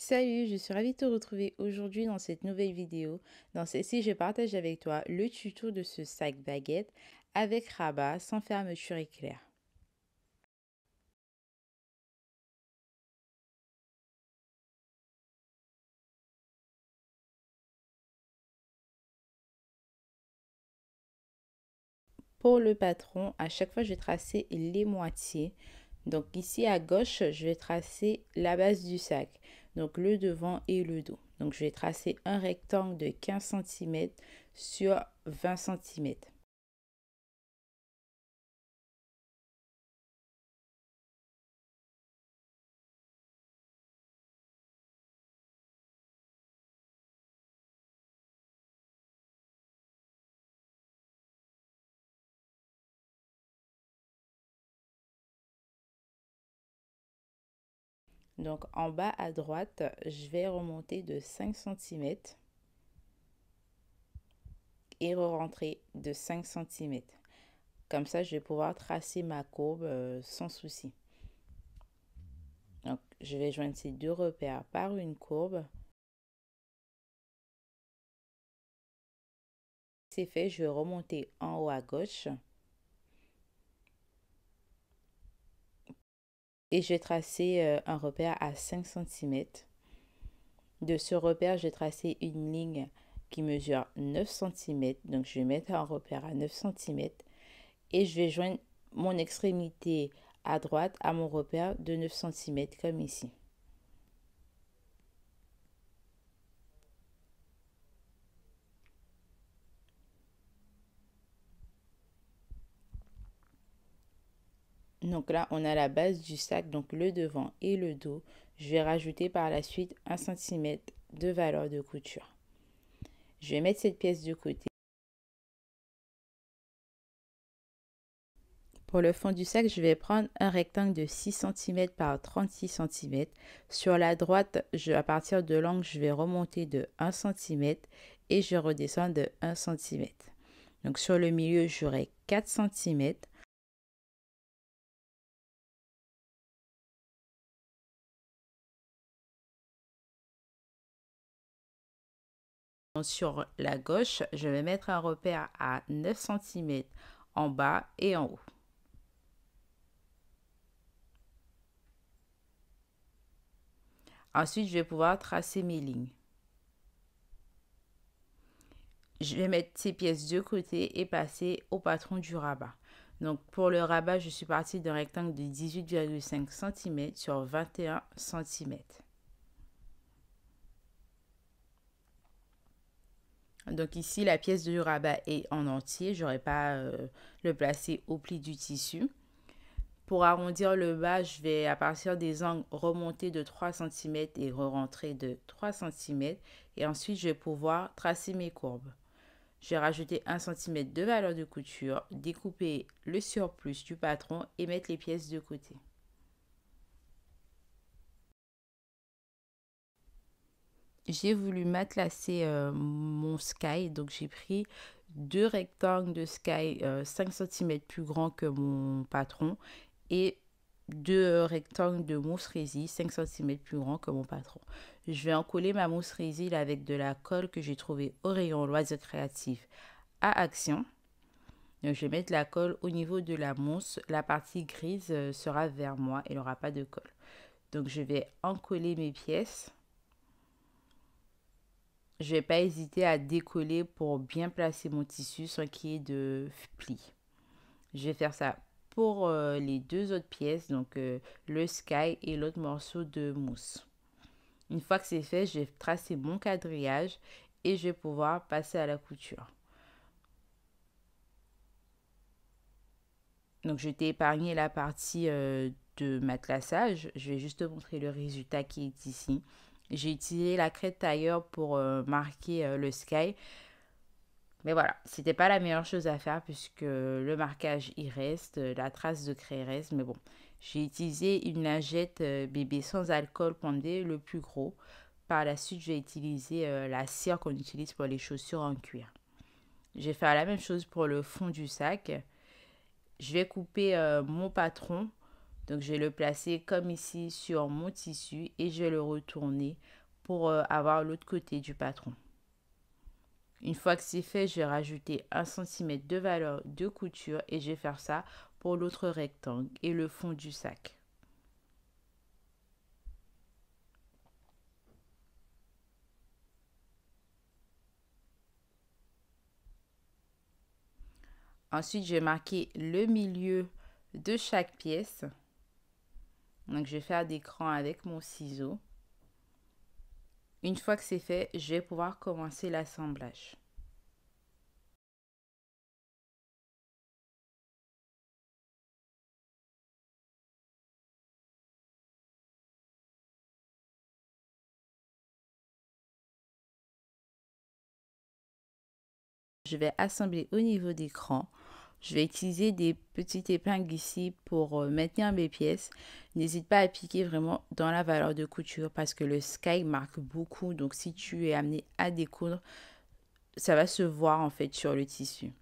Salut, je suis ravie de te retrouver aujourd'hui dans cette nouvelle vidéo. Dans celle-ci, je partage avec toi le tuto de ce sac baguette avec rabat sans fermeture éclair. Pour le patron, à chaque fois, je vais tracer les moitiés. Donc ici à gauche, je vais tracer la base du sac, donc le devant et le dos. Donc je vais tracer un rectangle de 15 cm sur 20 cm. Donc en bas à droite, je vais remonter de 5 cm et re-rentrer de 5 cm. Comme ça, je vais pouvoir tracer ma courbe sans souci. Donc, je vais joindre ces deux repères par une courbe. C'est fait, je vais remonter en haut à gauche. Et je vais tracer un repère à 5 cm. De ce repère, je vais tracer une ligne qui mesure 9 cm. Donc, je vais mettre un repère à 9 cm. Et je vais joindre mon extrémité à droite à mon repère de 9 cm comme ici. Donc là, on a la base du sac, donc le devant et le dos. Je vais rajouter par la suite 1 cm de valeur de couture. Je vais mettre cette pièce de côté. Pour le fond du sac, je vais prendre un rectangle de 6 cm par 36 cm. Sur la droite, à partir de l'angle, je vais remonter de 1 cm et je redescends de 1 cm. Donc sur le milieu, j'aurai 4 cm. Sur la gauche, je vais mettre un repère à 9 cm en bas et en haut. Ensuite, je vais pouvoir tracer mes lignes. Je vais mettre ces pièces de côté et passer au patron du rabat. Donc pour le rabat, je suis partie d'un rectangle de 18,5 cm sur 21 cm. Donc ici, la pièce du rabat est en entier. Je n'aurai pas le placer au pli du tissu. Pour arrondir le bas, je vais à partir des angles remonter de 3 cm et re-rentrer de 3 cm. Et ensuite, je vais pouvoir tracer mes courbes. Je vais rajouter 1 cm de valeur de couture, découper le surplus du patron et mettre les pièces de côté. J'ai voulu matelasser mon sky, donc j'ai pris deux rectangles de sky 5 cm plus grands que mon patron et deux rectangles de mousse résille 5 cm plus grands que mon patron. Je vais encoller ma mousse résille avec de la colle que j'ai trouvée au rayon loisirs créatifs à Action. Donc, je vais mettre la colle au niveau de la mousse. La partie grise sera vers moi, il n'aura pas de colle. Donc je vais encoller mes pièces. Je ne vais pas hésiter à décoller pour bien placer mon tissu sans qu'il y ait de plis. Je vais faire ça pour les deux autres pièces, donc le sky et l'autre morceau de mousse. Une fois que c'est fait, je vais tracer mon quadrillage et je vais pouvoir passer à la couture. Donc je t'ai épargné la partie de matelassage. Je vais juste te montrer le résultat qui est ici. J'ai utilisé la crête tailleur pour marquer le sky. Mais voilà, c'était pas la meilleure chose à faire puisque le marquage y reste, la trace de craie reste. Mais bon, j'ai utilisé une lingette bébé sans alcool pendé, le plus gros. Par la suite, je vais utiliser la cire qu'on utilise pour les chaussures en cuir. Je vais faire la même chose pour le fond du sac. Je vais couper mon patron Donc je vais le placer comme ici sur mon tissu et je vais le retourner pour avoir l'autre côté du patron. Une fois que c'est fait, je vais rajouter 1 cm de valeur de couture et je vais faire ça pour l'autre rectangle et le fond du sac. Ensuite, je vais marquer le milieu de chaque pièce. Donc, je vais faire des crans avec mon ciseau. Une fois que c'est fait, je vais pouvoir commencer l'assemblage. Je vais assembler au niveau des crans. Je vais utiliser des petites épingles ici pour maintenir mes pièces. N'hésite pas à piquer vraiment dans la valeur de couture parce que le sky marque beaucoup. Donc si tu es amené à découdre, ça va se voir en fait sur le tissu.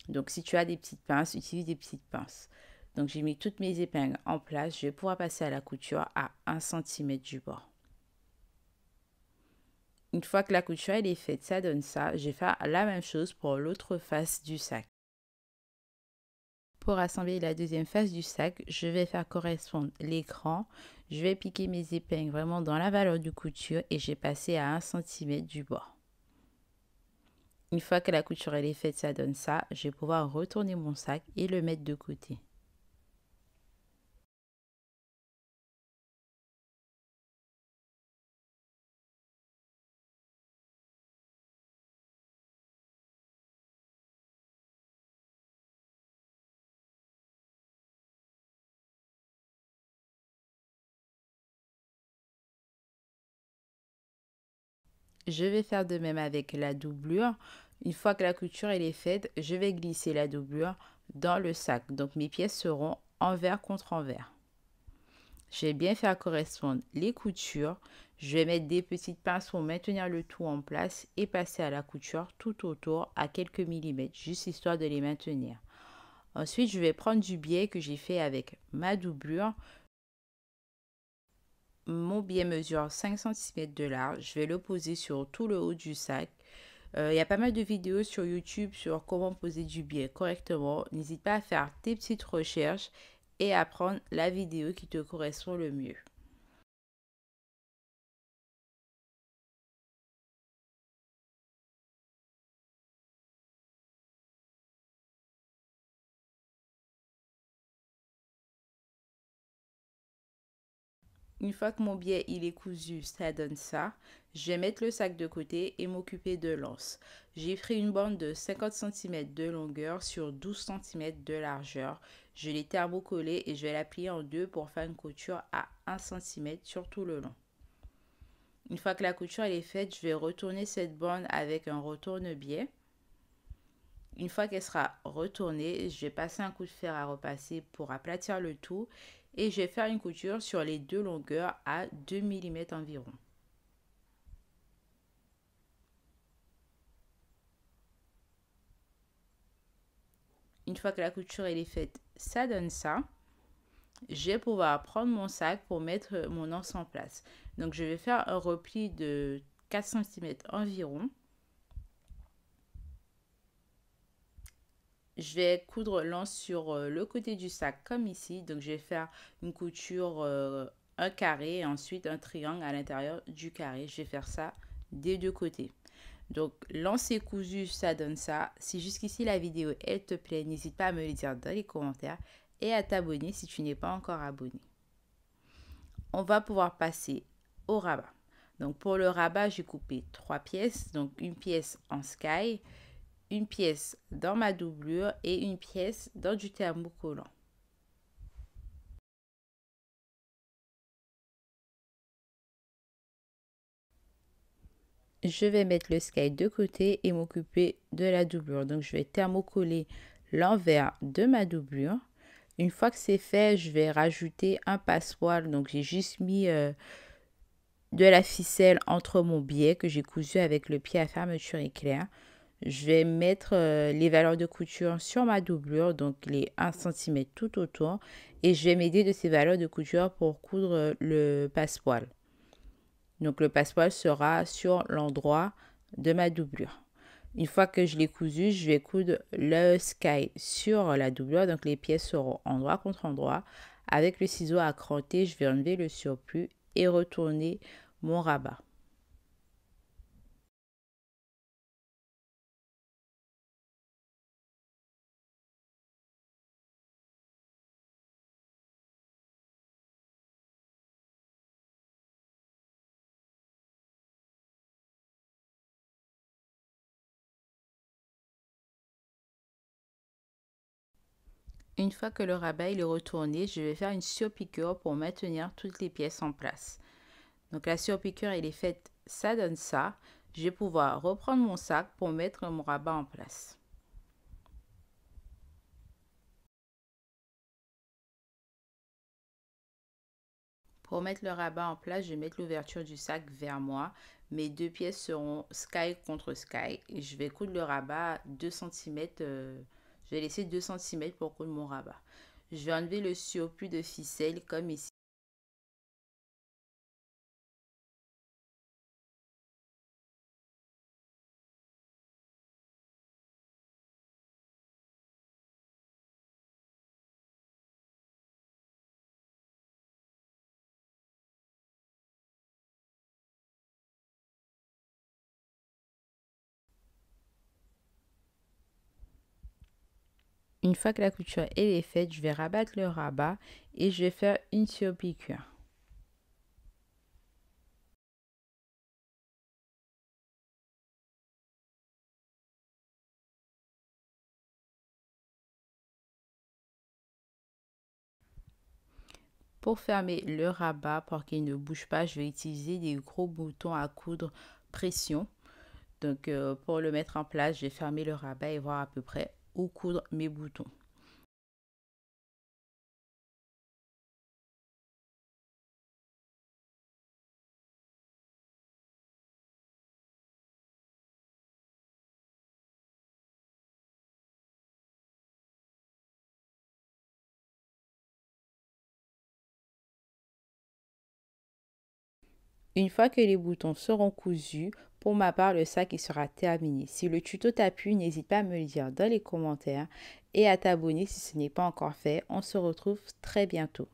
Donc si tu as des petites pinces, utilise des petites pinces. Donc j'ai mis toutes mes épingles en place. Je vais pouvoir passer à la couture à 1 cm du bord. Une fois que la couture elle est faite, ça donne ça. Je vais faire la même chose pour l'autre face du sac. Pour assembler la deuxième face du sac, je vais faire correspondre l'écran. Je vais piquer mes épingles vraiment dans la valeur de couture et j'ai passé à 1 cm du bord. Une fois que la couture elle est faite, ça donne ça. Je vais pouvoir retourner mon sac et le mettre de côté. Je vais faire de même avec la doublure. Une fois que la couture elle est faite, je vais glisser la doublure dans le sac. Donc mes pièces seront envers contre envers. Je vais bien faire correspondre les coutures. Je vais mettre des petites pinces pour maintenir le tout en place et passer à la couture tout autour à quelques millimètres, juste histoire de les maintenir. Ensuite, je vais prendre du biais que j'ai fait avec ma doublure. Mon biais mesure 5 cm de large. Je vais le poser sur tout le haut du sac. Il y a pas mal de vidéos sur YouTube sur comment poser du biais correctement. N'hésite pas à faire tes petites recherches et à prendre la vidéo qui te correspond le mieux. Une fois que mon biais il est cousu, ça donne ça. Je vais mettre le sac de côté et m'occuper de l'anse. J'ai pris une bande de 50 cm de longueur sur 12 cm de largeur. Je l'ai thermocollée et je vais la plier en deux pour faire une couture à 1 cm sur tout le long. Une fois que la couture elle est faite, je vais retourner cette bande avec un retourne-biais. Une fois qu'elle sera retournée, je vais passer un coup de fer à repasser pour aplatir le tout et je vais faire une couture sur les deux longueurs à 2 mm environ. Une fois que la couture elle est faite, ça donne ça. Je vais pouvoir prendre mon sac pour mettre mon anse en place. Donc je vais faire un repli de 4 cm environ. Je vais coudre l'anse sur le côté du sac comme ici. Donc je vais faire une couture un carré et ensuite un triangle à l'intérieur du carré. Je vais faire ça des deux côtés. Donc l'anse est cousu, ça donne ça. Si jusqu'ici la vidéo elle te plaît, n'hésite pas à me le dire dans les commentaires et à t'abonner si tu n'es pas encore abonné. On va pouvoir passer au rabat. Donc pour le rabat, j'ai coupé 3 pièces. Donc une pièce en sky, une pièce dans ma doublure et une pièce dans du thermocollant. Je vais mettre le sky de côté et m'occuper de la doublure. Donc je vais thermocoller l'envers de ma doublure. Une fois que c'est fait, je vais rajouter un passepoil. Donc j'ai juste mis de la ficelle entre mon biais que j'ai cousu avec le pied à fermeture éclair. Je vais mettre les valeurs de couture sur ma doublure, donc les 1 centimètre tout autour. Et je vais m'aider de ces valeurs de couture pour coudre le passepoil. Donc le passepoil sera sur l'endroit de ma doublure. Une fois que je l'ai cousu, je vais coudre le sky sur la doublure. Donc les pièces seront endroit contre endroit. Avec le ciseau à cranter, je vais enlever le surplus et retourner mon rabat. Une fois que le rabat est retourné, je vais faire une surpiqûre pour maintenir toutes les pièces en place. Donc la surpiqûre, elle est faite, ça donne ça. Je vais pouvoir reprendre mon sac pour mettre mon rabat en place. Pour mettre le rabat en place, je vais mettre l'ouverture du sac vers moi. Mes deux pièces seront sky contre sky. Et je vais coudre le rabat 2 cm. Je vais laisser 2 cm pour coudre mon rabat. Je vais enlever le surplus de ficelle comme ici. Une fois que la couture est faite, je vais rabattre le rabat et je vais faire une surpiqûre. Pour fermer le rabat, pour qu'il ne bouge pas, je vais utiliser des gros boutons à coudre pression. Donc pour le mettre en place, je vais fermer le rabat et voir à peu près où coudre mes boutons. Une fois que les boutons seront cousus, pour ma part, le sac il sera terminé. Si le tuto t'a plu, n'hésite pas à me le dire dans les commentaires et à t'abonner si ce n'est pas encore fait. On se retrouve très bientôt.